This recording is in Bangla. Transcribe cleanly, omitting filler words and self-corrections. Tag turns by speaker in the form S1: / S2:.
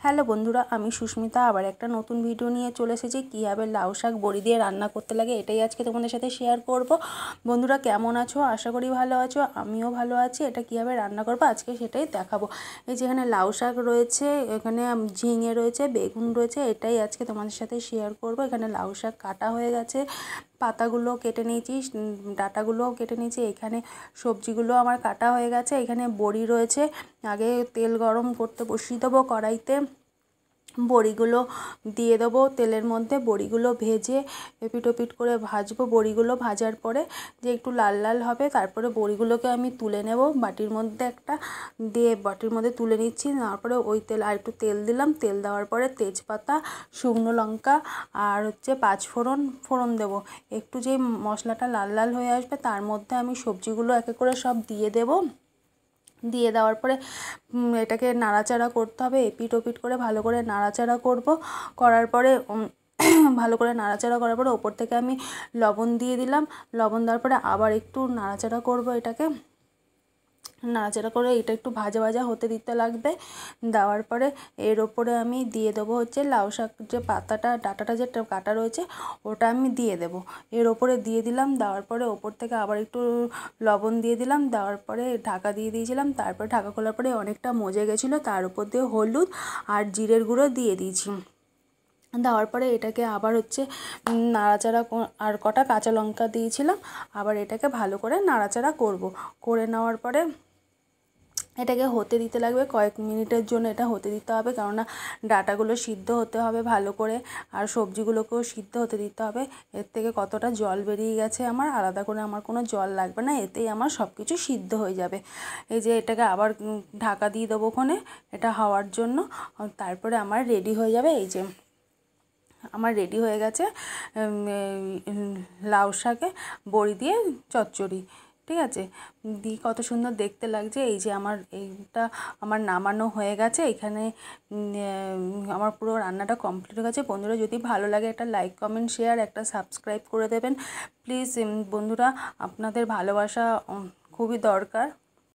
S1: হ্যালো বন্ধুরা, আমি সুস্মিতা আবার একটা নতুন ভিডিও নিয়ে চলে এসেছি। কীভাবে লাউ শাক বড়ি দিয়ে রান্না করতে লাগে এটাই আজকে তোমাদের সাথে শেয়ার করব। বন্ধুরা কেমন আছো? আশা করি ভালো আছো, আমিও ভালো আছি। এটা কীভাবে রান্না করবো আজকে সেটাই দেখাবো। এই যে এখানে লাউ শাক রয়েছে, এখানে ঝিঙে রয়েছে, বেগুন রয়েছে, এটাই আজকে তোমাদের সাথে শেয়ার করব। এখানে লাউ শাক কাটা হয়ে গেছে, পাতাগুলো কেটে নিয়েছি, ডাঁটাগুলোও কেটে নিয়েছি। এখানে সবজিগুলো আমার কাটা হয়ে গেছে। এখানে বড়ি রয়েছে, আগে তেল গরম করতে বসিয়ে দেবো কড়াইতে। বড়িগুলো দিয়ে দেবো তেলের মধ্যে, বড়িগুলো ভেজে এপিট ওপিট করে ভাজবো। বড়িগুলো ভাজার পরে যে একটু লাল লাল হবে, তারপরে বড়িগুলোকে আমি তুলে নেব বাটির মধ্যে একটা দিয়ে, বাটির মধ্যে তুলে নিচ্ছি। তারপরে ওই তেল আর একটু তেল দিলাম, তেল দেওয়ার পরে তেজপাতা, শুকনো লঙ্কা আর পাঁচফোড়ন ফোড়ন দেবো। একটু যেই মশলাটা লাল লাল হয়ে আসবে তার মধ্যে আমি সবজিগুলো একে করে সব দিয়ে দেবো। দিয়ে দেওয়ার পরে এটাকে নাড়াচাড়া করতে হবে, এপিট ওপিট করে ভালো করে নাড়াচাড়া করব। করার পরে ভালো করে নাড়াচাড়া করার পরে ওপর থেকে আমি লবণ দিয়ে দিলাম। লবণ দেওয়ার পরে আবার একটু নাড়াচাড়া করব, এটাকে নাড়াচাড়া করে এটা একটু ভাজা ভাজা হতে দিতে লাগবে। দেওয়ার পরে এর ওপরে আমি দিয়ে দেবো লাউ শাক, যে পাতাটা ডাঁটাটা যে কাটা রয়েছে ওটা আমি দিয়ে দেবো। এর ওপরে দিয়ে দিলাম, দেওয়ার পরে ওপর থেকে আবার একটু লবণ দিয়ে দিলাম। দেওয়ার পরে ঢাকা দিয়ে দিয়েছিলাম। তারপরে ঢাকা খোলার পরে অনেকটা মজে গেছিলো, তার উপর দিয়ে হলুদ আর জিরের গুঁড়ো দিয়ে দিয়েছি। দেওয়ার পরে এটাকে আবার নাড়াচাড়া আর কটা কাঁচা লঙ্কা দিয়েছিলাম। আবার এটাকে ভালো করে নাড়াচাড়া করব। করে নেওয়ার পরে এটাকে হতে দিতে লাগবে কয়েক মিনিটের জন্য। এটা হতে দিতে হবে, কেননা ডাঁটাগুলো সিদ্ধ হতে হবে ভালো করে, আর সবজিগুলোকেও সিদ্ধ হতে দিতে হবে। এর থেকে কতটা জল বেরিয়ে গেছে আমার, আলাদা করে আমার কোনো জল লাগবে না, এতেই আমার সব কিছু সিদ্ধ হয়ে যাবে। এই যে এটাকে আবার ঢাকা দিয়ে দেবো ওখানে এটা হওয়ার জন্য। তারপরে আমার রেডি হয়ে যাবে। এই যে আমার রেডি হয়ে গেছে লাউ শাকে বড়ি দিয়ে চচ্চড়ি। ঠিক আছে, দি কত সুন্দর দেখতে লাগছে। এই যে এইটা আমার নামানো হয়ে গেছে। এখানে আমার পুরো রান্নাটা কমপ্লিট হয়ে গেছে। বন্ধুরা যদি ভালো লাগে একটা লাইক কমেন্ট শেয়ার একটা সাবস্ক্রাইব করে দেবেন প্লিজ। বন্ধুরা আপনাদের ভালোবাসা খুবই দরকার।